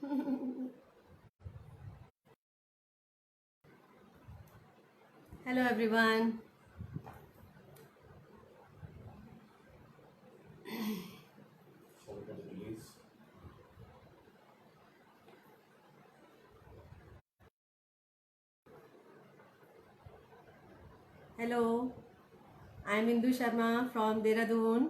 Hello everyone. Hello, I'm Indu Sharma from Dehradun.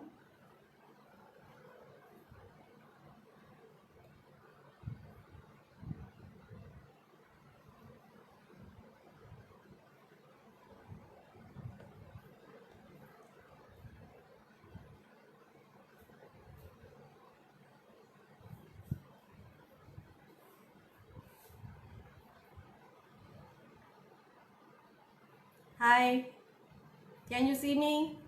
Hi, can you see me?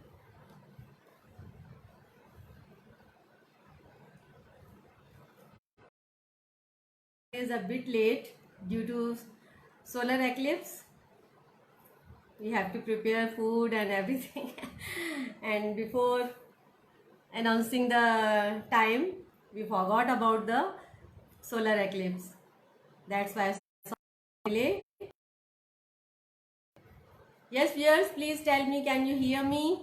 It is a bit late due to solar eclipse. We have to prepare food and everything. And before announcing the time, we forgot about the solar eclipse. That's why I delay. Yes, viewers, please tell me, can you hear me?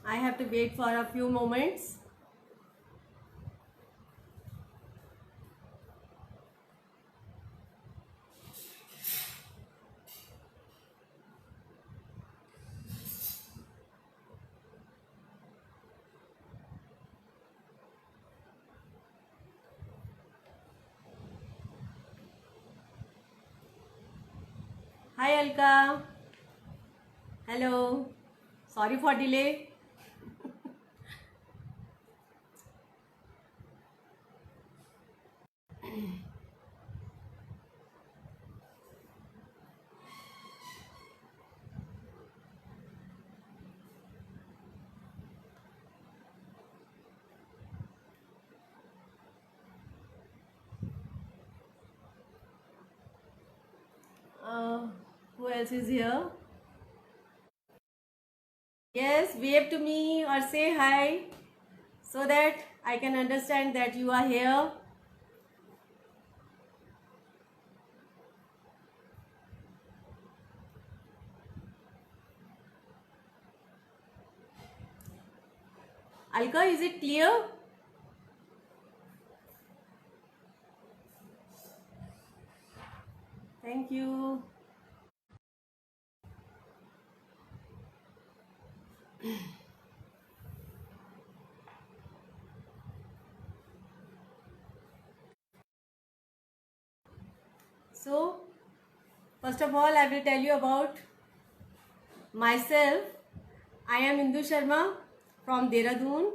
I have to wait for a few moments. Hi Alka. Hello. Sorry for delay. Uh, who else is here? Yes, wave to me or say hi so that I can understand that you are here. Alka, is it clear? Thank you. So, first of all, I will tell you about myself. I am Indu Sharma from Dehradun,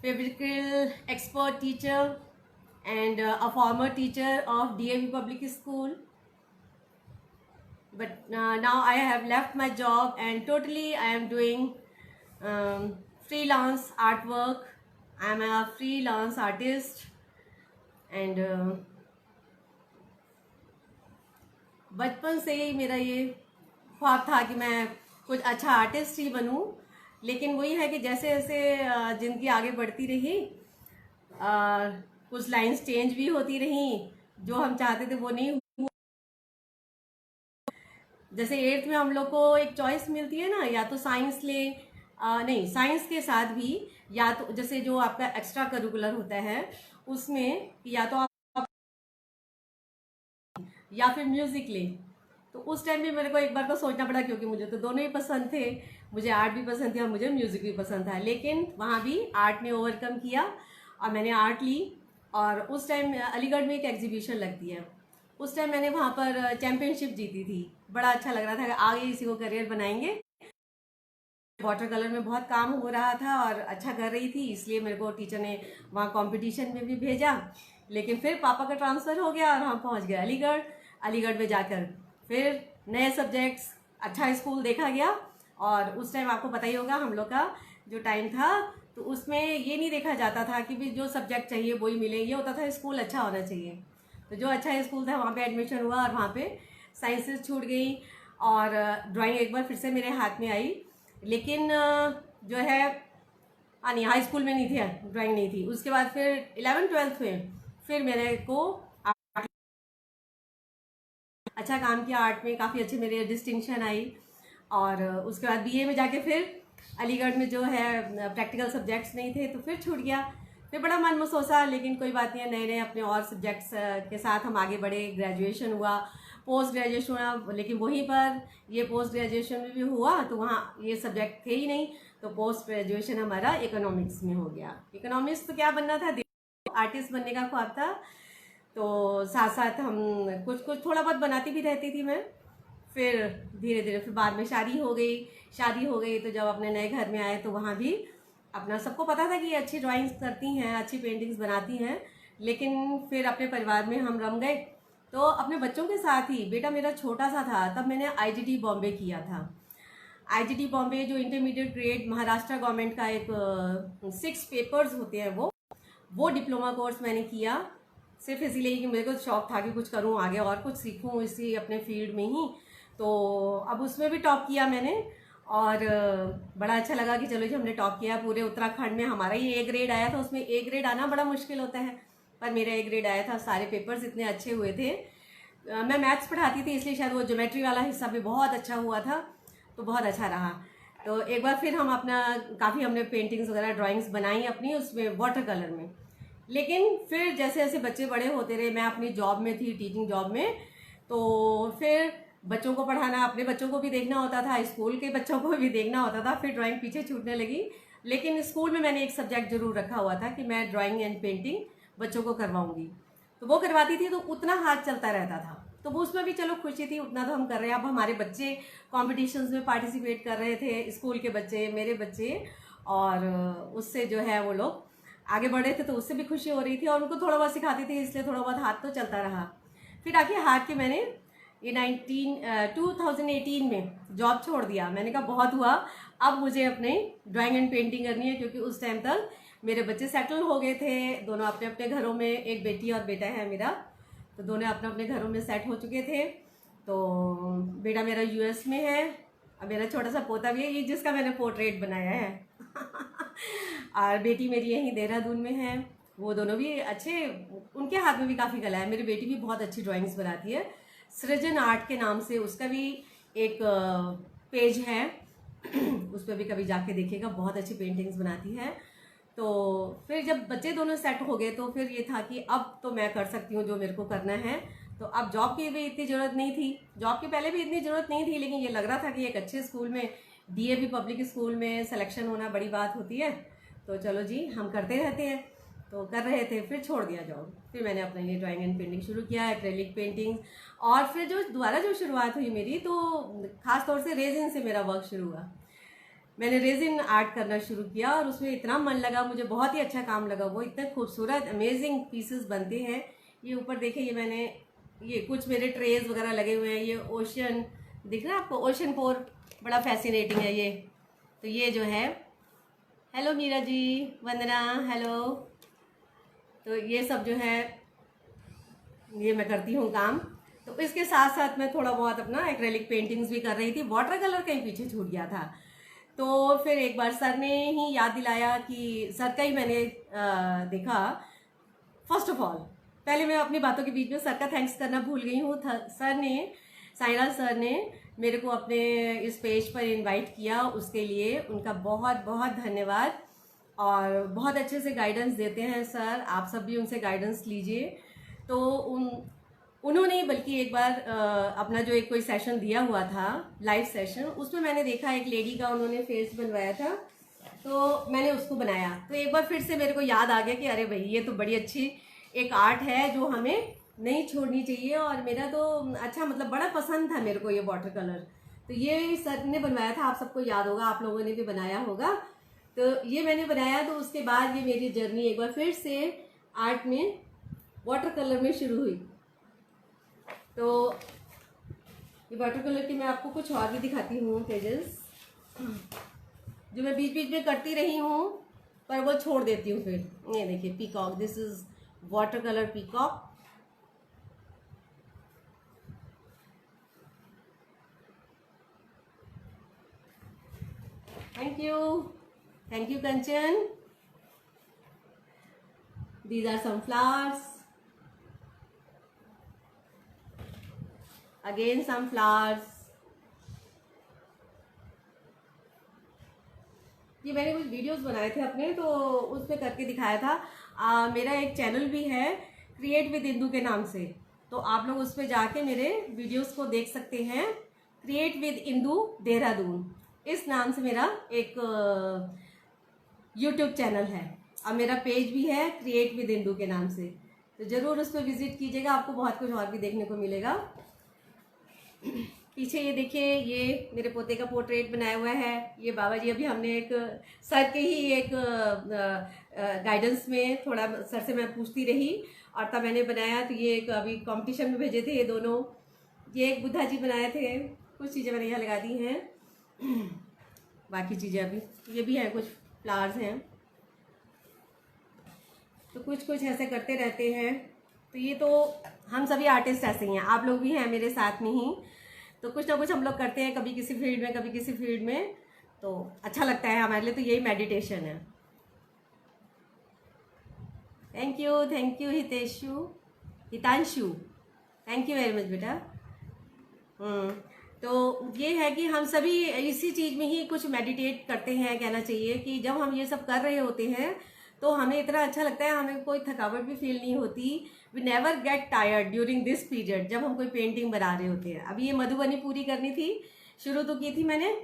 fabrical expert teacher and a former teacher of DAV Public School. But now I have left my job and totally I am doing freelance artwork. I am a freelance artist and बचपन से ही मेरा ये ख्वाब था कि मैं कुछ अच्छा आर्टिस्ट ही बनूं। लेकिन वही है कि जैसे जैसे ज़िंदगी आगे बढ़ती रही, कुछ लाइंस चेंज भी होती रही, जो हम चाहते थे वो नहीं हुआ। जैसे 8th में हम लोग को एक चॉइस मिलती है ना, या तो साइंस ले, नहीं साइंस के साथ भी, या तो जैसे जो आपका एक्स्ट्रा करिकुलर होता है उसमें या तो आप या फिर म्यूजिक ले। तो उस टाइम भी मेरे को एक बार तो सोचना पड़ा, क्योंकि मुझे तो दोनों ही पसंद थे, मुझे आर्ट भी पसंद थी और मुझे म्यूजिक भी पसंद था। लेकिन वहाँ भी आर्ट ने ओवरकम किया और मैंने आर्ट ली। और उस टाइम अलीगढ़ में एक एग्जीबिशन लगती है, उस टाइम मैंने वहाँ पर चैम्पियनशिप जीती थी। बड़ा अच्छा लग रहा था कि आगे इसी को करियर बनाएंगे। वाटर कलर में बहुत काम हो रहा था और अच्छा कर रही थी, इसलिए मेरे को टीचर ने वहाँ कंपटीशन में भी भेजा। लेकिन फिर पापा का ट्रांसफ़र हो गया और हम पहुँच गए अलीगढ़। अलीगढ़ में जाकर फिर नए सब्जेक्ट्स, अच्छा स्कूल देखा गया। और उस टाइम आपको पता ही होगा, हम लोग का जो टाइम था तो उसमें ये नहीं देखा जाता था कि भी जो सब्जेक्ट चाहिए वही मिले, ये होता था स्कूल अच्छा होना चाहिए। तो जो अच्छा स्कूल था वहाँ पे एडमिशन हुआ और वहाँ पे साइंसेस छूट गई और ड्राइंग एक बार फिर से मेरे हाथ में आई। लेकिन जो है नहीं, हाई स्कूल में नहीं थी, ड्राइंग नहीं थी। उसके बाद फिर 11th-12th में फिर मेरे को अच्छा काम किया आर्ट में, काफ़ी अच्छे मेरे डिस्टिंक्शन आई। और उसके बाद बीए में जाके फिर अलीगढ़ में जो है प्रैक्टिकल सब्जेक्ट्स नहीं थे तो फिर छूट गया। फिर बड़ा मन में सोचा, लेकिन कोई बात नहीं है, नए नए अपने और सब्जेक्ट्स के साथ हम आगे बढ़े। ग्रेजुएशन हुआ, पोस्ट ग्रेजुएशन हुआ, लेकिन वहीं पर ये पोस्ट ग्रेजुएशन में भी हुआ तो वहाँ ये सब्जेक्ट थे ही नहीं, तो पोस्ट ग्रेजुएशन हमारा इकोनॉमिक्स में हो गया। इकोनॉमिक्स तो क्या बनना था, आर्टिस्ट बनने का ख्वाब था। तो साथ साथ हम कुछ कुछ थोड़ा बहुत बनाती भी रहती थी मैं। फिर धीरे धीरे फिर बाद में शादी हो गई तो जब अपने नए घर में आए तो वहाँ भी अपना सबको पता था कि ये अच्छी ड्राइंग्स करती हैं, अच्छी पेंटिंग्स बनाती हैं। लेकिन फिर अपने परिवार में हम रम गए। तो अपने बच्चों के साथ ही, बेटा मेरा छोटा सा था तब मैंने आईजीटी बॉम्बे किया था। आईजीटी बॉम्बे जो इंटरमीडिएट ग्रेड महाराष्ट्र गवर्नमेंट का एक 6 पेपर्स होते हैं, वो डिप्लोमा कोर्स मैंने किया। सिर्फ इसीलिए कि मेरे को शौक था कि कुछ करूं आगे और कुछ सीखूं इसी अपने फील्ड में ही। तो अब उसमें भी टॉप किया मैंने और बड़ा अच्छा लगा कि चलो जी हमने टॉप किया। पूरे उत्तराखंड में हमारा ही ए ग्रेड आया था। उसमें ए ग्रेड आना बड़ा मुश्किल होता है, पर मेरा ए ग्रेड आया था। सारे पेपर्स इतने अच्छे हुए थे। मैं मैथ्स पढ़ाती थी इसलिए शायद वो ज्योमेट्री वाला हिस्सा भी बहुत अच्छा हुआ था, तो बहुत अच्छा रहा। तो एक बार फिर हम अपना काफ़ी हमने पेंटिंग्स वगैरह ड्राइंग्स बनाई अपनी उसमें वाटर कलर में। लेकिन फिर जैसे जैसे बच्चे बड़े होते रहे, मैं अपनी जॉब में थी, टीचिंग जॉब में, तो फिर बच्चों को पढ़ाना, अपने बच्चों को भी देखना होता था, स्कूल के बच्चों को भी देखना होता था। फिर ड्राइंग पीछे छूटने लगी। लेकिन स्कूल में मैंने एक सब्जेक्ट जरूर रखा हुआ था कि मैं ड्राइंग एंड पेंटिंग बच्चों को करवाऊंगी। तो वो करवाती थी तो उतना हाथ चलता रहता था, तो वो उसमें भी चलो खुशी थी, उतना तो हम कर रहे हैं। अब हमारे बच्चे कॉम्पिटिशन्स में पार्टिसिपेट कर रहे थे, स्कूल के बच्चे, मेरे बच्चे, और उससे जो है वो लोग आगे बढ़े थे, तो उससे भी खुशी हो रही थी और उनको थोड़ा बहुत सिखाती थी, इसलिए थोड़ा बहुत हाथ तो चलता रहा। फिर आके हार के मैंने ये 2018 में जॉब छोड़ दिया। मैंने कहा बहुत हुआ, अब मुझे अपने ड्राइंग एंड पेंटिंग करनी है, क्योंकि उस टाइम तक मेरे बच्चे सेटल हो गए थे, दोनों अपने अपने घरों में, एक बेटी और बेटा है मेरा, तो दोनों अपने अपने घरों में सेट हो चुके थे। तो बेटा मेरा यूएस में है, अब मेरा छोटा सा पोता भी है, ये जिसका मैंने पोर्ट्रेट बनाया है और बेटी मेरी यहीं देहरादून में है। वो दोनों भी अच्छे, उनके हाथ में भी काफ़ी कला है। मेरी बेटी भी बहुत अच्छी ड्राइंग्स बनाती है, सृजन आर्ट के नाम से उसका भी एक पेज है उस पर भी कभी जाके देखिएगा, बहुत अच्छी पेंटिंग्स बनाती है। तो फिर जब बच्चे दोनों सेट हो गए तो फिर ये था कि अब तो मैं कर सकती हूँ जो मेरे को करना है। तो अब जॉब की भी इतनी ज़रूरत नहीं थी, जॉब के पहले भी इतनी ज़रूरत नहीं थी, लेकिन ये लग रहा था कि एक अच्छे स्कूल में, डीएवी पब्लिक स्कूल में सिलेक्शन होना बड़ी बात होती है। तो चलो जी हम करते रहते हैं, तो कर रहे थे। फिर छोड़ दिया जॉब, फिर मैंने अपना ये ड्राइंग एंड पेंटिंग शुरू किया, एक्रेलिक पेंटिंग। और फिर जो दोबारा जो शुरुआत हुई मेरी, तो ख़ास तौर से रेजिन से मेरा वर्क शुरू हुआ। मैंने रेजिन आर्ट करना शुरू किया और उसमें इतना मन लगा, मुझे बहुत ही अच्छा काम लगा। वो इतने खूबसूरत अमेजिंग पीसेस बनते हैं। ये ऊपर देखिए, ये मैंने ये कुछ मेरे ट्रेज वगैरह लगे हुए हैं। ये ओशन दिख रहा है आपको, ओशन पोर, बड़ा फैसिनेटिंग है ये। तो ये जो है, हेलो मीरा जी, वंदना, हेलो। तो ये सब जो है ये मैं करती हूँ काम। तो इसके साथ साथ मैं थोड़ा बहुत अपना एक्रेलिक पेंटिंग्स भी कर रही थी। वाटर कलर कहीं पीछे छूट गया था, तो फिर एक बार सर ने ही याद दिलाया कि सर का ही मैंने देखा। फर्स्ट ऑफ ऑल पहले मैं अपनी बातों के बीच में सर का थैंक्स करना भूल गई हूँ। सर ने, साईराज सर ने मेरे को अपने इस पेज पर इनवाइट किया, उसके लिए उनका बहुत बहुत धन्यवाद। और बहुत अच्छे से गाइडेंस देते हैं सर, आप सब भी उनसे गाइडेंस लीजिए। तो उन्होंने बल्कि एक बार अपना जो एक कोई सेशन दिया हुआ था, लाइव सेशन, उसमें मैंने देखा एक लेडी का उन्होंने फेस बनवाया था, तो मैंने उसको बनाया। तो एक बार फिर से मेरे को याद आ गया कि अरे भाई ये तो बड़ी अच्छी एक आर्ट है जो हमें नहीं छोड़नी चाहिए। और मेरा तो अच्छा, मतलब बड़ा पसंद था मेरे को ये वाटर कलर। तो ये सर ने बनवाया था, आप सबको याद होगा, आप लोगों ने भी बनाया होगा। तो ये मैंने बनाया। तो उसके बाद ये मेरी जर्नी एक बार फिर से आर्ट में, वाटर कलर में शुरू हुई। तो ये वाटर कलर की मैं आपको कुछ और भी दिखाती हूँ पेजेस, जो मैं बीच बीच में करती रही हूँ। पर वो छोड़ देती हूँ फिर। ये देखिए peacock, this is water colour peacock. Thank you Kanchan. These are some flowers. Again some flowers. ये मैंने कुछ वीडियोस बनाए थे अपने, तो उस पे करके दिखाया था। मेरा एक चैनल भी है क्रिएट विद इंदू के नाम से, तो आप लोग उस पे जाके मेरे वीडियोस को देख सकते हैं। क्रिएट विद इंदू देहरादून इस नाम से मेरा एक यूट्यूब चैनल है, और मेरा पेज भी है क्रिएट विद इंदू के नाम से, तो ज़रूर उस पर विजिट कीजिएगा, आपको बहुत कुछ और भी देखने को मिलेगा। पीछे ये देखिए, ये मेरे पोते का पोर्ट्रेट बनाया हुआ है। ये बाबा जी अभी हमने एक सर के ही एक गाइडेंस में थोड़ा सर से मैं पूछती रही और तब मैंने बनाया, तो ये एक अभी कंपटीशन में भेजे थे ये दोनों। ये एक बुद्धा जी बनाए थे, कुछ चीज़ें मैंने यहाँ लगा दी हैं, बाकी चीज़ें अभी ये भी हैं, कुछ फ्लावर्स हैं, तो कुछ कुछ ऐसे करते रहते हैं। तो ये तो हम सभी आर्टिस्ट ऐसे ही हैं, आप लोग भी हैं मेरे साथ में ही, तो कुछ ना कुछ हम लोग करते हैं, कभी किसी फील्ड में कभी किसी फील्ड में, तो अच्छा लगता है हमारे लिए, तो यही मेडिटेशन है। Thank you Hitanshu, thank you very much बेटा। तो ये है कि हम सभी इसी चीज़ में ही कुछ मेडिटेट करते हैं, कहना चाहिए कि जब हम ये सब कर रहे होते हैं तो हमें इतना अच्छा लगता है, हमें कोई थकावट भी फील नहीं होती। We never get tired during this period, जब हम कोई पेंटिंग बना रहे होते हैं। अभी ये मधुबनी पूरी करनी थी, शुरू तो की थी मैंने,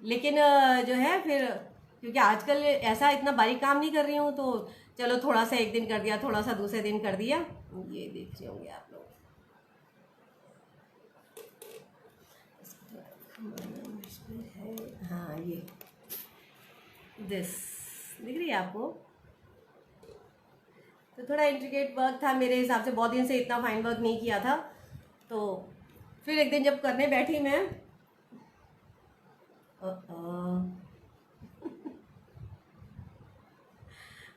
लेकिन जो है फिर क्योंकि आजकल ऐसा इतना बारीक काम नहीं कर रही हूँ, तो चलो थोड़ा सा एक दिन कर दिया, थोड़ा सा दूसरे दिन कर दिया। ये देख रहे होंगे आप लोग, हाँ ये दिस दिख रही है आपको, तो थोड़ा इंट्रिकेट वर्क था मेरे हिसाब से, बहुत दिन से इतना फाइन वर्क नहीं किया था, तो फिर एक दिन जब करने बैठी मैं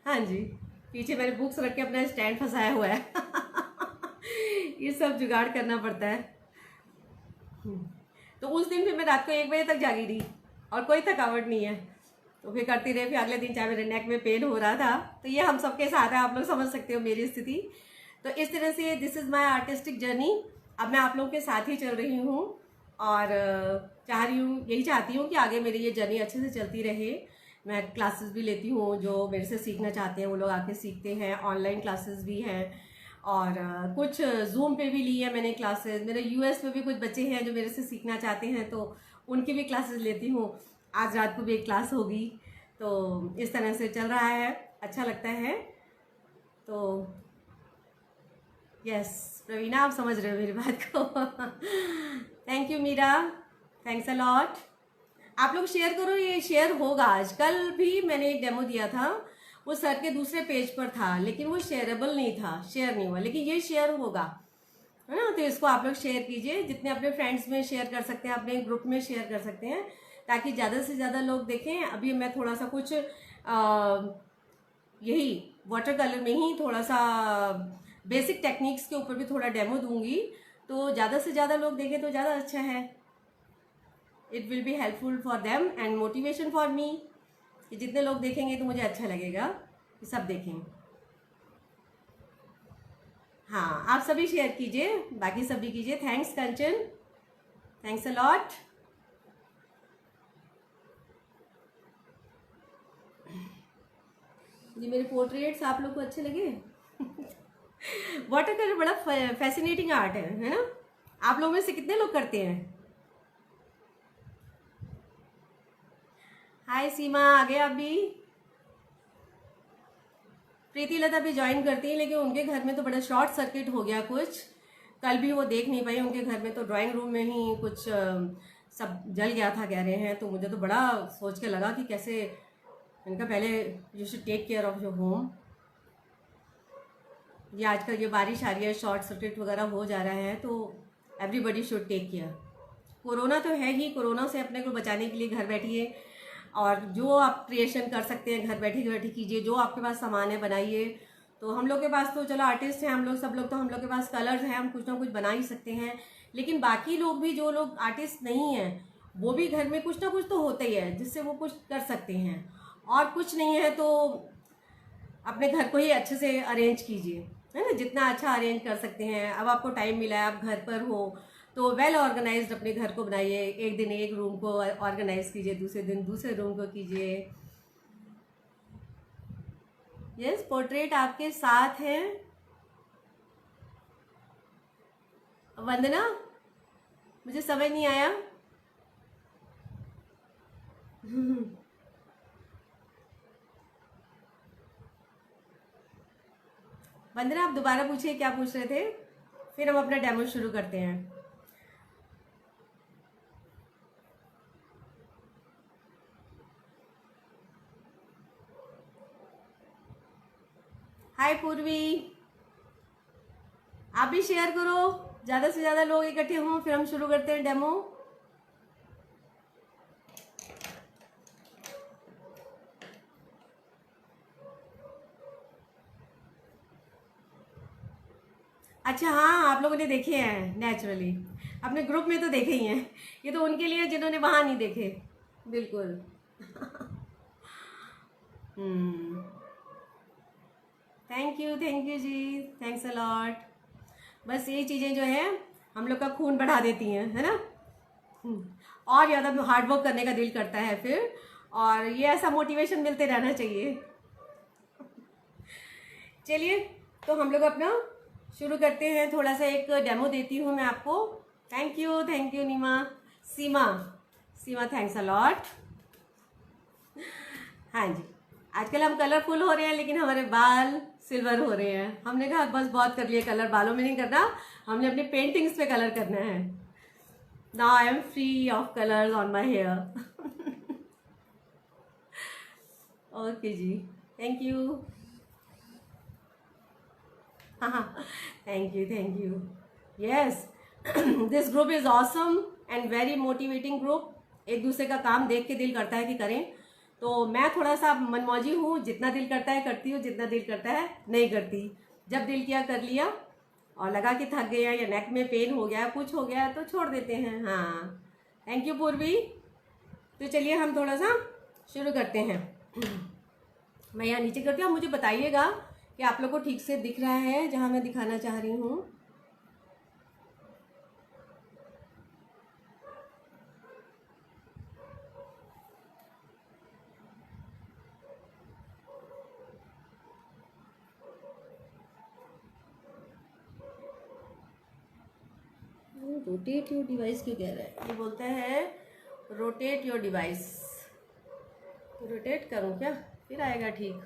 हाँ जी, पीछे मैंने बुक्स रख के अपना स्टैंड फंसाया हुआ है ये सब जुगाड़ करना पड़ता है। तो उस दिन फिर मैं रात को 1 बजे तक जागी रही और कोई थकावट नहीं है, तो फिर करती रही। फिर अगले दिन चाहे मेरे नेक में पेन हो रहा था, तो ये हम सबके साथ है, आप लोग समझ सकते हो मेरी स्थिति। तो इस तरह से this is my artistic journey. अब मैं आप लोगों के साथ ही चल रही हूँ और यही चाहती हूँ कि आगे मेरी ये जर्नी अच्छे से चलती रहे। मैं क्लासेस भी लेती हूँ, जो मेरे से सीखना चाहते हैं वो लोग आके सीखते हैं, ऑनलाइन क्लासेस भी हैं, और कुछ जूम पे भी ली है मैंने क्लासेस। मेरे यूएस में भी कुछ बच्चे हैं जो मेरे से सीखना चाहते हैं, तो उनकी भी क्लासेस लेती हूँ। आज रात को भी एक क्लास होगी, तो इस तरह से चल रहा है, अच्छा लगता है। तो यस प्रवीणा, आप समझ रहे हो मेरी बात को thank you Meera, thanks a lot. आप लोग शेयर करो, ये शेयर होगा। आज कल भी मैंने एक डेमो दिया था, वो सर के दूसरे पेज पर था, लेकिन वो शेयरेबल नहीं था, शेयर नहीं हुआ, लेकिन ये शेयर होगा, है ना। तो इसको आप लोग शेयर कीजिए, जितने अपने फ्रेंड्स में शेयर कर सकते हैं, अपने ग्रुप में शेयर कर सकते हैं, ताकि ज़्यादा से ज़्यादा लोग देखें। अभी मैं थोड़ा सा कुछ यही वाटर कलर में ही थोड़ा सा बेसिक टेक्निक्स के ऊपर भी थोड़ा डेमो दूंगी, तो ज़्यादा से ज़्यादा लोग देखें तो ज़्यादा अच्छा है। It will be helpful for them and motivation for me, कि जितने लोग देखेंगे तो मुझे अच्छा लगेगा कि सब देखें। हाँ, आप सभी शेयर कीजिए, बाकी सब भी कीजिए। Thanks Kanchan, thanks a lot. ये मेरे पोर्ट्रेट्स आप लोग को अच्छे लगे वाटर कलर बड़ा फैसिनेटिंग आर्ट है ना। आप लोगों में से कितने लोग करते हैं? हाय सीमा, आ गए आप भी। प्रीति लता भी ज्वाइन करती हैं, लेकिन उनके घर में तो बड़ा शॉर्ट सर्किट हो गया कुछ, कल भी वो देख नहीं पाई। उनके घर में तो ड्राइंग रूम में ही कुछ सब जल गया था कह रहे हैं, तो मुझे तो बड़ा सोच के लगा कि कैसे इनका, पहले you should take care of your home. ये आजकल ये बारिश आ रही है, शॉर्ट सर्किट वगैरह हो जा रहा है, तो everybody should take care. Corona तो है ही, कोरोना से अपने को बचाने के लिए घर बैठिए और जो आप क्रिएशन कर सकते हैं घर बैठे बैठे कीजिए, जो आपके पास सामान है बनाइए। तो हम लोग के पास तो चलो आर्टिस्ट हैं हम लोग, सब लोग, तो हम लोग के पास कलर्स हैं, हम कुछ ना कुछ बना ही सकते हैं। लेकिन बाकी लोग भी, जो लोग आर्टिस्ट नहीं हैं, वो भी घर में कुछ ना कुछ तो होता ही है जिससे वो कुछ कर सकते हैं। और कुछ नहीं है तो अपने घर को ही अच्छे से अरेंज कीजिए, है ना, जितना अच्छा अरेंज कर सकते हैं। अब आपको टाइम मिला है, आप घर पर हो, तो वेल ऑर्गेनाइज्ड अपने घर को बनाइए। एक दिन एक रूम को ऑर्गेनाइज कीजिए, दूसरे दिन दूसरे रूम को कीजिए। यस, पोर्ट्रेट आपके साथ है। वंदना, मुझे समझ नहीं आया। वंदना, आप दोबारा पूछिए क्या पूछ रहे थे, फिर हम अपना डेमो शुरू करते हैं। हाय पूर्वी, आप भी शेयर करो, ज़्यादा से ज़्यादा लोग इकट्ठे हों, फिर हम शुरू करते हैं डेमो। अच्छा हाँ, आप लोगों ने देखे हैं नेचुरली, अपने ग्रुप में तो देखे ही हैं। ये तो उनके लिए जिन्होंने वहाँ नहीं देखे, बिल्कुल। Thank you ji, thanks a lot. बस ये चीज़ें जो है हम लोग का खून बढ़ा देती हैं, है ना। और ज़्यादा हार्ड वर्क करने का दिल करता है फिर, और ये ऐसा मोटिवेशन मिलते रहना चाहिए। चलिए, तो हम लोग अपना शुरू करते हैं। थोड़ा सा एक डेमो देती हूँ मैं आपको। Thank you Neema, Seema, Seema, thanks a lot. हाँ जी, आजकल हम कलरफुल हो रहे हैं, लेकिन हमारे बाल सिल्वर हो रहे हैं। हमने कहा बस बहुत कर लिया कलर, बालों में नहीं करना, हमने अपनी पेंटिंग्स पे कलर करना है। Now I am free of colours on my hair. Okay ji, thank you. Thank you. Yes, this group is awesome and very motivating group. एक दूसरे का काम देख के दिल करता है कि करें। तो मैं थोड़ा सा मनमौजी हूँ, जितना दिल करता है करती हूँ, जितना दिल करता है नहीं करती। जब दिल किया कर लिया, और लगा कि थक गया या नेक में पेन हो गया, कुछ हो गया, तो छोड़ देते हैं। हाँ, थैंक यू पूर्वी। तो चलिए हम थोड़ा सा शुरू करते हैं। मैं यहाँ नीचे करती हूँ, आप मुझे बताइएगा कि आप लोग को ठीक से दिख रहा है जहाँ मैं दिखाना चाह रही हूँ। रोटेट योर डिवाइस क्यों कह रहा है, ये बोलता है रोटेट योर डिवाइस। रोटेट करूँ क्या, फिर आएगा ठीक।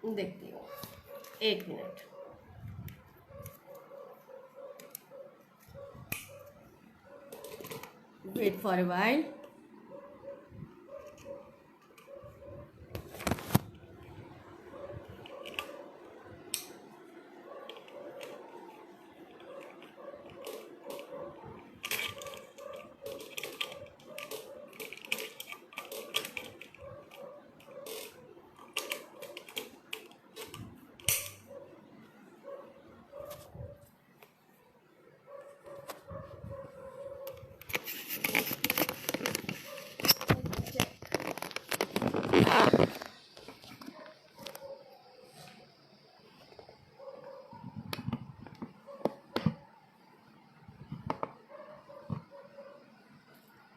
देखती हूँ, एक minute. Wait for a while.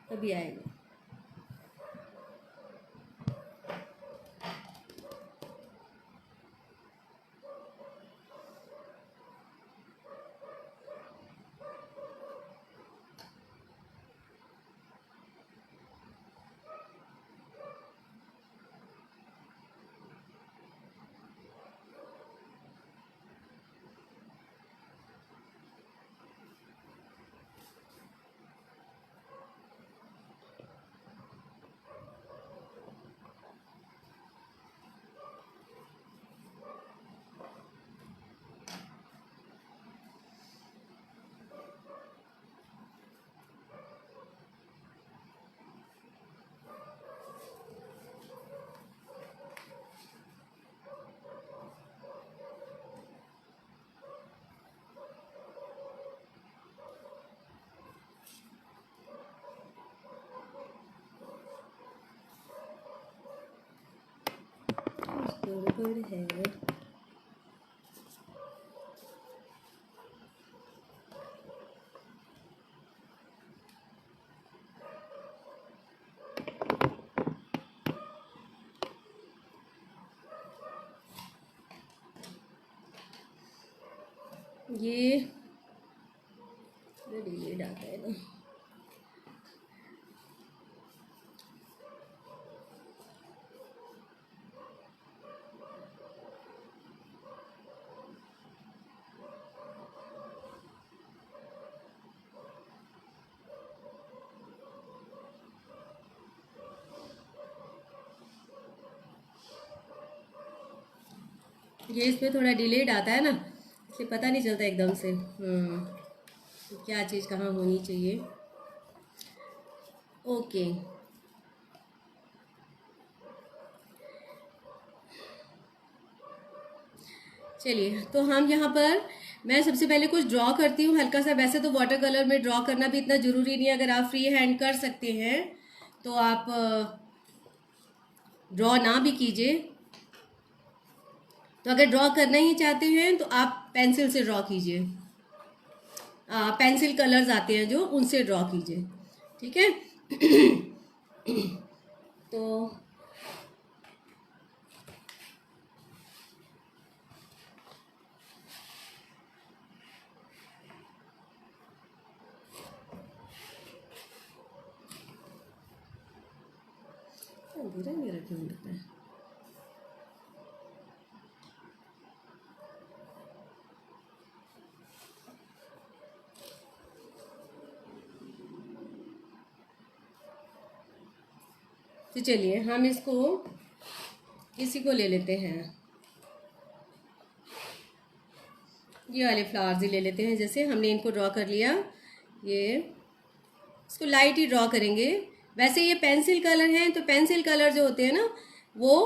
अभी आएगा। गड़बड़ है। ये डिलीट आता है ना। ये इस पे थोड़ा डिलेड आता है ना, इसलिए पता नहीं चलता एकदम से क्या चीज़ कहाँ होनी चाहिए। ओके, चलिए तो हम यहाँ पर, मैं सबसे पहले कुछ ड्रॉ करती हूँ हल्का सा। वैसे तो वाटर कलर में ड्रॉ करना भी इतना ज़रूरी नहीं है, अगर आप फ्री हैंड कर सकते हैं तो आप ड्रॉ ना भी कीजिए। तो अगर ड्रॉ करना ही चाहते हैं तो आप पेंसिल से ड्रॉ कीजिए, पेंसिल कलर्स आते हैं जो, उनसे ड्रॉ कीजिए, ठीक है। तो अंधेरा मेरा क्यों लगता है। तो चलिए हम इसको, इसी को ले लेते हैं, ये वाले फ्लावर्स ही ले लेते हैं। जैसे हमने इनको ड्रॉ कर लिया, ये इसको लाइट ही ड्रॉ करेंगे। वैसे ये पेंसिल कलर हैं, तो पेंसिल कलर जो होते हैं ना, वो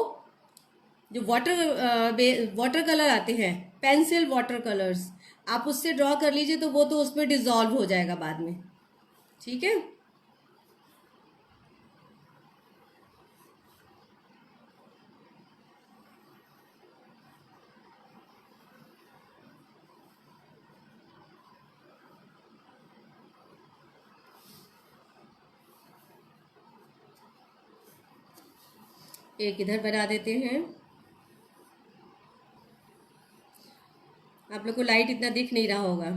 जो वाटर कलर आते हैं, पेंसिल वाटर कलर्स, आप उससे ड्रॉ कर लीजिए तो वो तो उसमें डिज़ोल्व हो जाएगा बाद में, ठीक है। एक इधर बना देते हैं। आप लोग को लाइट इतना दिख नहीं रहा होगा।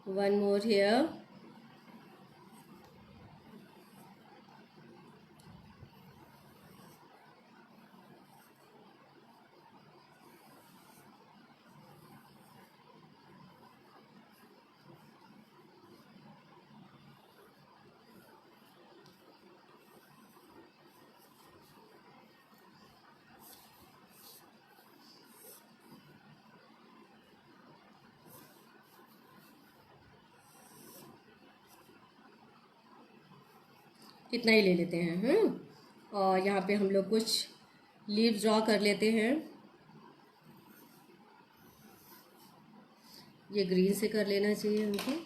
One more here. इतना ही ले लेते हैं। और यहाँ पे हम लोग कुछ लीव्स ड्रॉ कर लेते हैं। ये ग्रीन से कर लेना चाहिए हमको।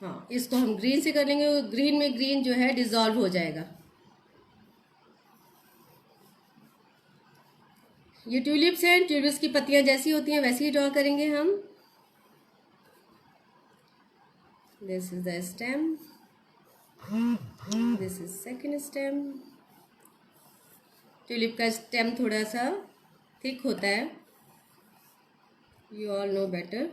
हाँ, इसको हम ग्रीन से कर लेंगे। ग्रीन में ग्रीन जो है डिज़ोल्व हो जाएगा। ये ट्यूलिप्स हैं, ट्यूलिप्स की पत्तियां जैसी होती हैं वैसे ही ड्रॉ करेंगे हम। This is the stem, this is second stem. Tulip का स्टेम थोड़ा सा थिक होता है, यू ऑल नो बेटर।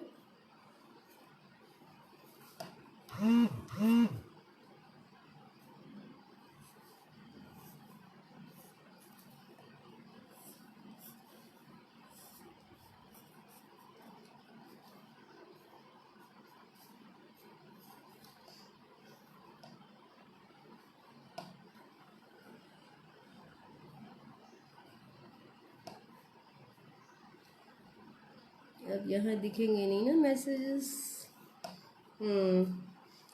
अब यहाँ दिखेंगे नहीं ना मैसेजेस।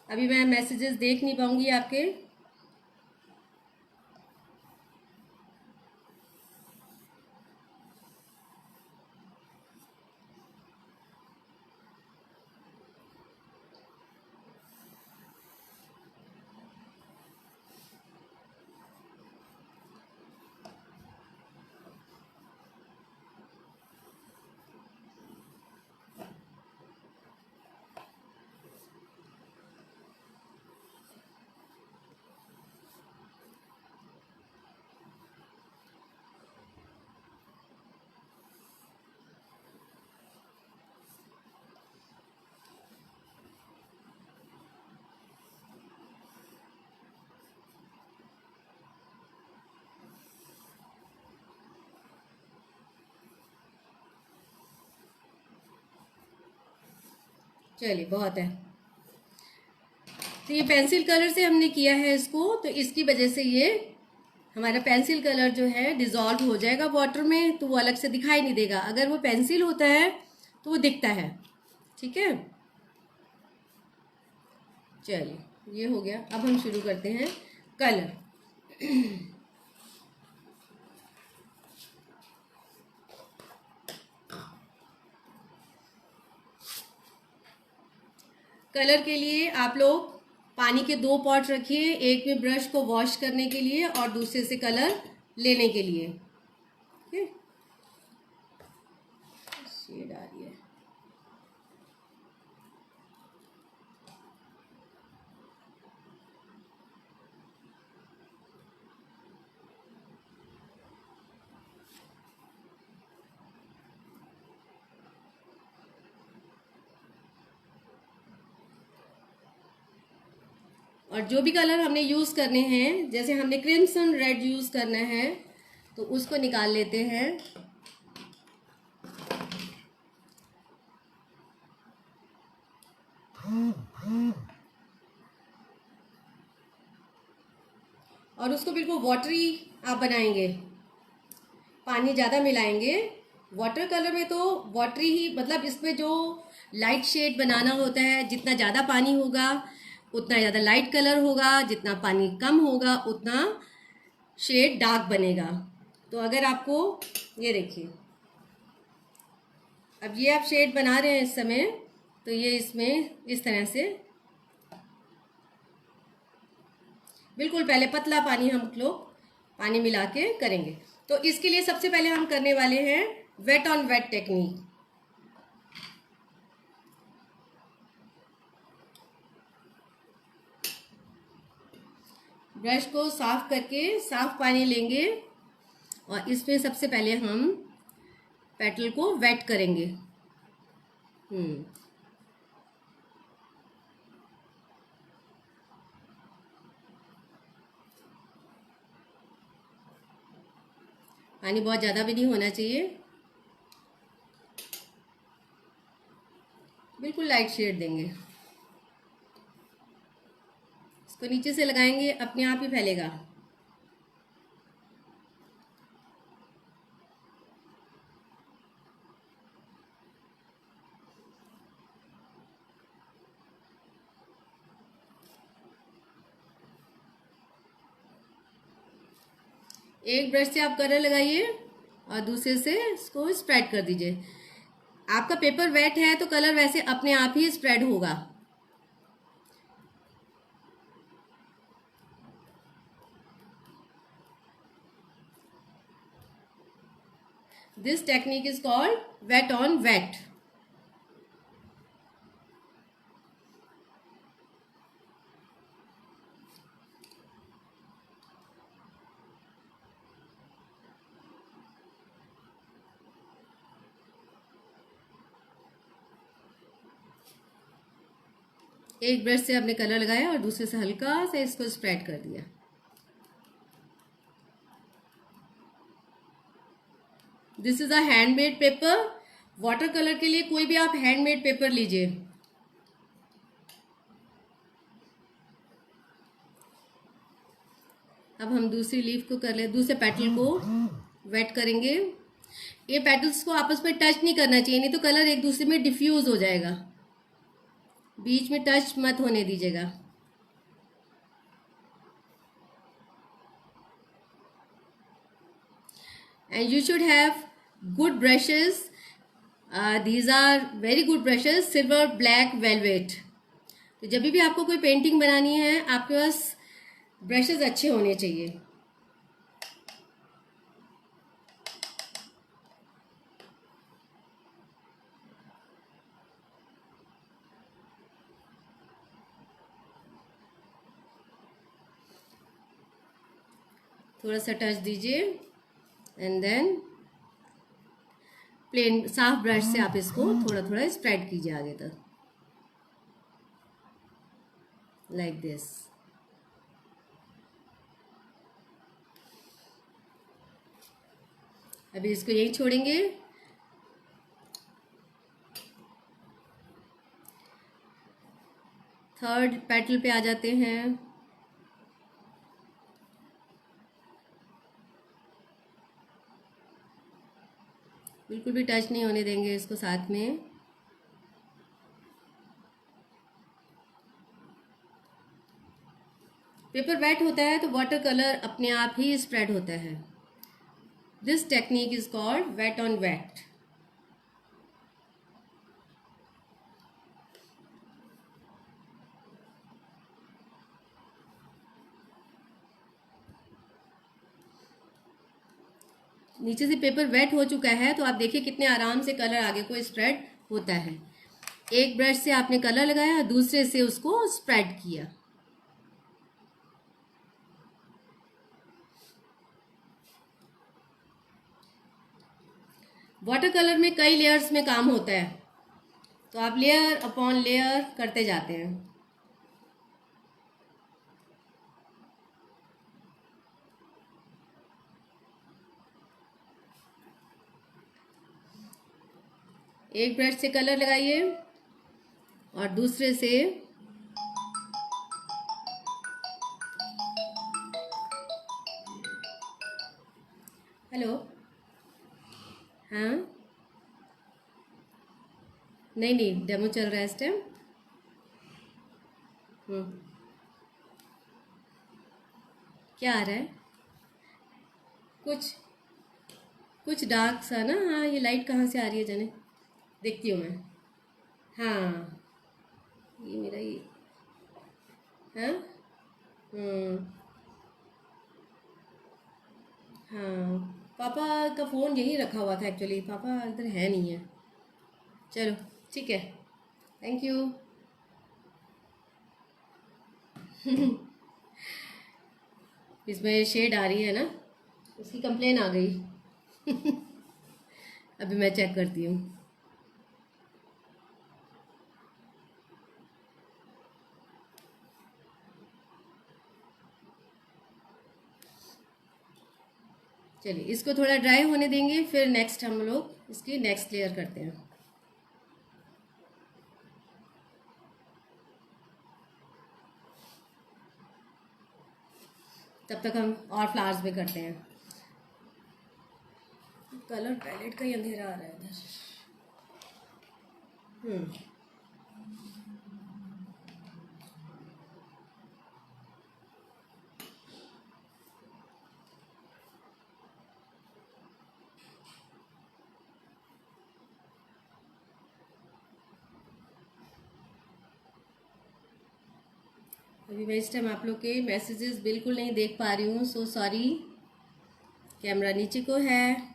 अभी मैं मैसेजेस देख नहीं पाऊंगी आपके। चलिए बहुत है। तो ये पेंसिल कलर से हमने किया है इसको, तो इसकी वजह से ये हमारा पेंसिल कलर जो है डिज़ोल्व हो जाएगा वाटर में, तो वो अलग से दिखाई नहीं देगा। अगर वो पेंसिल होता है तो वो दिखता है। ठीक है, चलिए ये हो गया। अब हम शुरू करते हैं कलर। कलर के लिए आप लोग पानी के 2 पॉट रखिए, एक में ब्रश को वॉश करने के लिए और दूसरे से कलर लेने के लिए। ठीक है, शेड आ रही है। और जो भी कलर हमने यूज़ करने हैं, जैसे हमने क्रिम्सन रेड यूज़ करना है तो उसको निकाल लेते हैं। और उसको बिल्कुल वाटरी आप बनाएंगे, पानी ज़्यादा मिलाएंगे। वाटर कलर में तो वाटरी ही, मतलब इसमें जो लाइट शेड बनाना होता है, जितना ज़्यादा पानी होगा उतना ज़्यादा लाइट कलर होगा, जितना पानी कम होगा उतना शेड डार्क बनेगा। तो अगर आपको ये देखिए, अब ये आप शेड बना रहे हैं इस समय, तो ये इसमें इस तरह से बिल्कुल पहले पतला पानी हम लोग पानी मिला के करेंगे। तो इसके लिए सबसे पहले हम करने वाले हैं wet on wet technique. Brush को साफ करके साफ पानी लेंगे और इसमें सबसे पहले हम पेटल को वेट करेंगे। पानी बहुत ज़्यादा भी नहीं होना चाहिए, बिल्कुल लाइट शेड देंगे। इसको नीचे से लगाएंगे, अपने आप ही फैलेगा। एक ब्रश से आप कलर लगाइए और दूसरे से इसको स्प्रेड कर दीजिए। आपका पेपर वेट है तो कलर वैसे अपने आप ही स्प्रेड होगा। This technique is called wet on wet. एक ब्रश से आपने कलर लगाया और दूसरे से हल्का सा इसको स्प्रेड कर दिया। This is a handmade paper. Water colour के लिए कोई भी आप हैंडमेड पेपर लीजिए। अब हम दूसरी लीफ को कर ले, दूसरे पेटल को वेट करेंगे। ये पेटल्स को आपस में टच नहीं करना चाहिए, नहीं तो कलर एक दूसरे में डिफ्यूज हो जाएगा। बीच में टच मत होने दीजिएगा। And you should have good brushes. These are very good brushes, silver black velvet. तो जब भी आपको कोई पेंटिंग बनानी है आपके पास ब्रशेस अच्छे होने चाहिए। थोड़ा सा टच दीजिए एंड देन प्लेन साफ ब्रश से आप इसको थोड़ा थोड़ा स्प्रेड कीजिए आगे तक, लाइक दिस। अभी इसको यही छोड़ेंगे। थर्ड पेटल पे आ जाते हैं। बिल्कुल भी टच नहीं होने देंगे इसको साथ में। पेपर वेट होता है तो वाटर कलर अपने आप ही स्प्रेड होता है। This technique is called wet on wet. नीचे से पेपर वेट हो चुका है तो आप देखिए कितने आराम से कलर आगे को स्प्रेड होता है। एक ब्रश से आपने कलर लगाया, दूसरे से उसको स्प्रेड किया। वाटर कलर में कई लेयर्स में काम होता है, तो आप लेयर अपॉन लेयर करते जाते हैं। एक ब्रश से कलर लगाइए और दूसरे से हेलो, हाँ नहीं नहीं, डेमो चल रहा है इस टाइम। क्या आ रहा है? कुछ कुछ डार्क सा ना। हाँ, ये लाइट कहाँ से आ रही है जाने, देखती हूँ मैं। हाँ, ये मेरा ये, हाँ हाँ, पापा का फ़ोन यहीं रखा हुआ था एक्चुअली, पापा इधर है नहीं है। चलो ठीक है, थैंक यू। इसमें शेड आ रही है ना, उसकी कंप्लेन आ गई। अभी मैं चेक करती हूँ। चलिए इसको थोड़ा ड्राई होने देंगे, फिर नेक्स्ट हम लोग इसकी नेक्स्ट लेयर करते हैं। तब तक हम और फ्लावर्स भी करते हैं। कलर पैलेट का ही अंधेरा आ रहा है इधर। अभी मैं इस टाइम आप लोग के मैसेजेस बिल्कुल नहीं देख पा रही हूँ, सो सॉरी। कैमरा नीचे को है।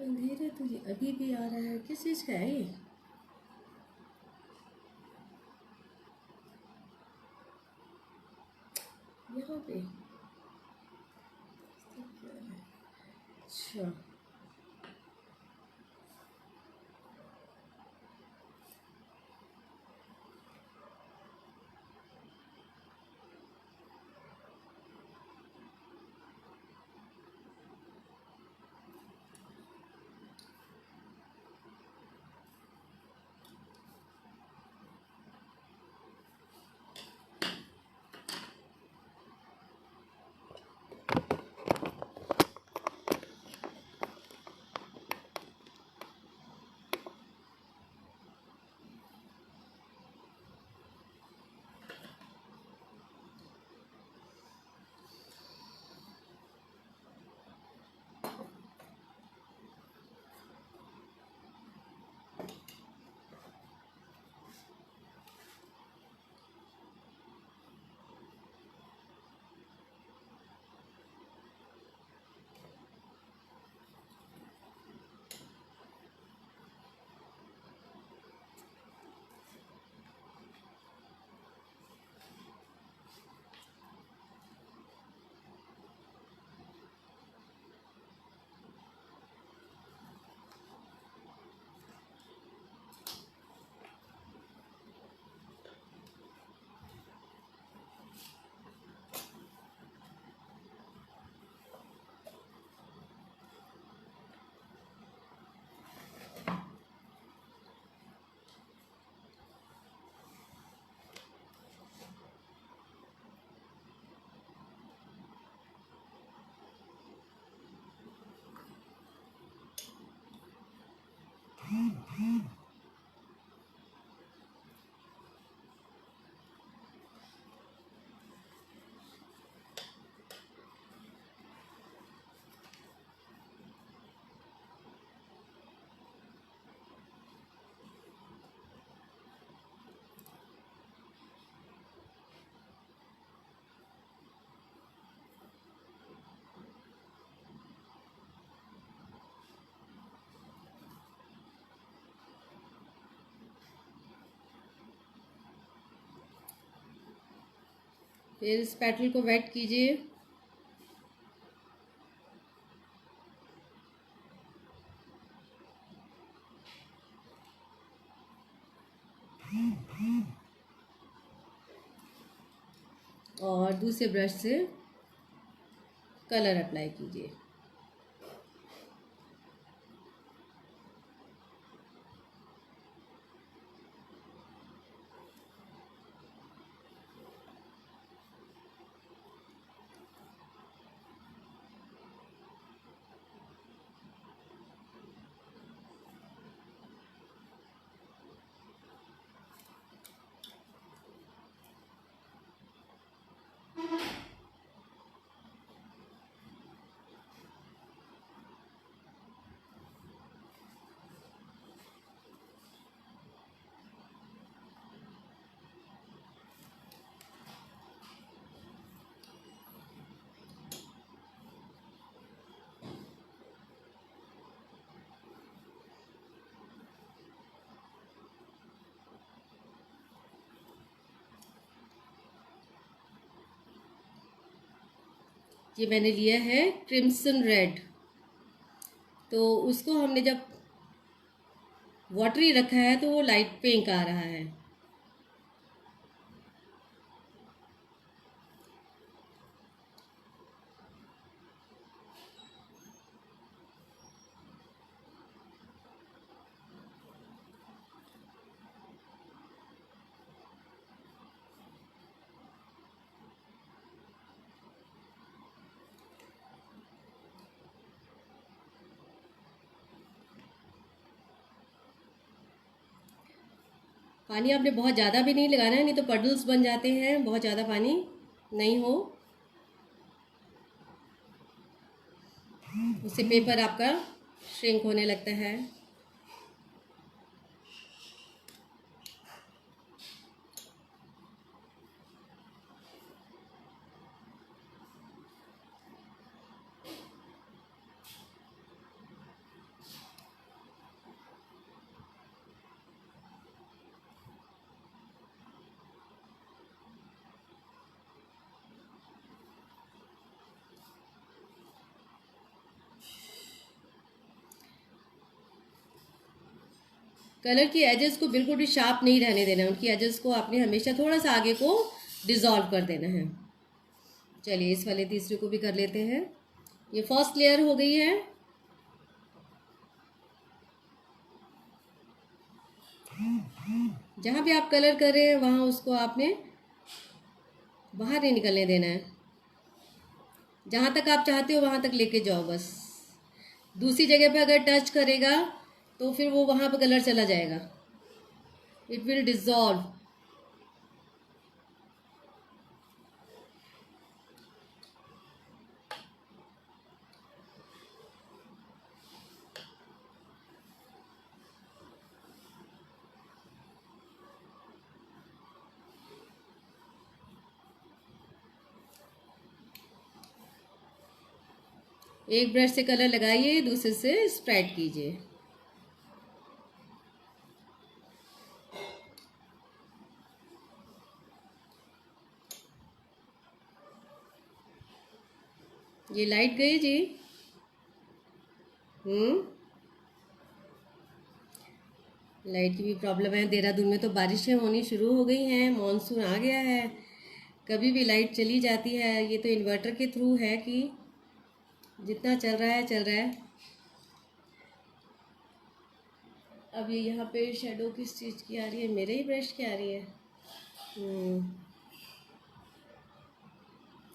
अंधेरे तो ये अभी भी आ रहा है, किस चीज़ का है ये? यहाँ पे अच्छा, फिर इस पेटल को वेट कीजिए। और दूसरे ब्रश से कलर अप्लाई कीजिए। ये मैंने लिया है क्रिम्सन रेड। तो उसको हमने जब वाटरी रखा है तो वो लाइट पिंक आ रहा है। पानी आपने बहुत ज़्यादा भी नहीं लगाना है, नहीं तो पडल्स बन जाते हैं। बहुत ज़्यादा पानी नहीं हो, उससे पेपर आपका श्रिंक होने लगता है। कलर की एजेस को बिल्कुल भी शार्प नहीं रहने देना, उनकी एजेस को आपने हमेशा थोड़ा सा आगे को डिज़ोल्व कर देना है। चलिए इस वाले तीसरे को भी कर लेते हैं। ये फर्स्ट लेयर हो गई है। जहाँ भी आप कलर कर रहे हैं वहाँ उसको आपने बाहर नहीं निकलने देना है। जहाँ तक आप चाहते हो वहाँ तक लेके जाओ बस। दूसरी जगह पे अगर टच करेगा तो फिर वो वहाँ पे कलर चला जाएगा, इट विल डिज़ोल्व। एक ब्रश से कलर लगाइए, दूसरे से स्प्रेड कीजिए। ये लाइट गई जी। लाइट की भी प्रॉब्लम है। देहरादून में तो बारिशें होनी शुरू हो गई हैं, मॉनसून आ गया है, कभी भी लाइट चली जाती है। ये तो इन्वर्टर के थ्रू है कि जितना चल रहा है चल रहा है। अब ये यहाँ पे शेडो किस चीज़ की आ रही है? मेरे ही ब्रश की आ रही है।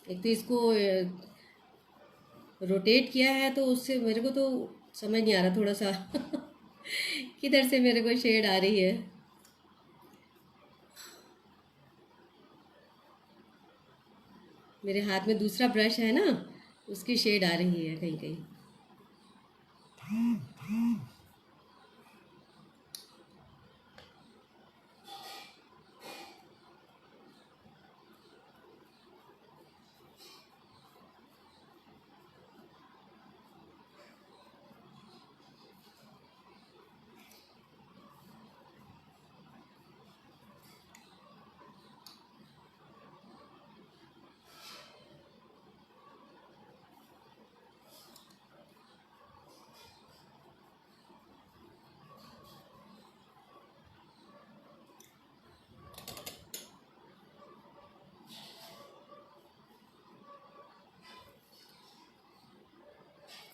एक तो इसको रोटेट किया है तो उससे मेरे को तो समझ नहीं आ रहा थोड़ा सा किधर से मेरे को शेड आ रही है। मेरे हाथ में दूसरा ब्रश है ना, उसकी शेड आ रही है कहीं कहीं।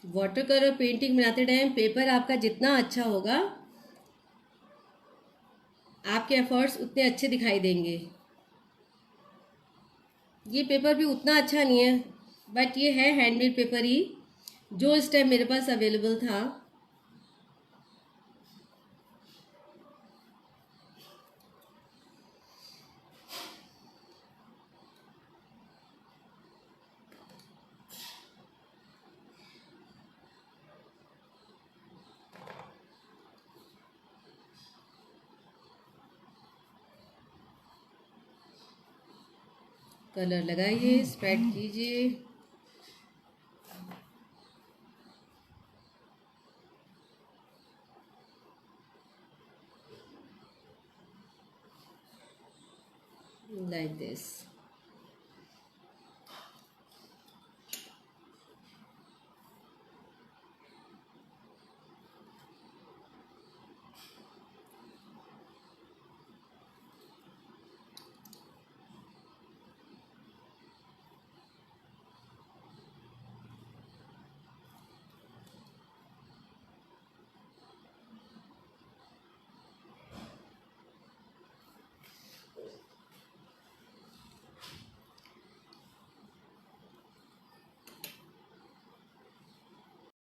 वाटर कलर पेंटिंग बनाते टाइम पेपर आपका जितना अच्छा होगा, आपके एफर्ट्स उतने अच्छे दिखाई देंगे। ये पेपर भी उतना अच्छा नहीं है, बट ये है हैंडमेड पेपर ही, जो इस टाइम मेरे पास अवेलेबल था। कलर लगाइए, स्प्रेड कीजिए। Like this.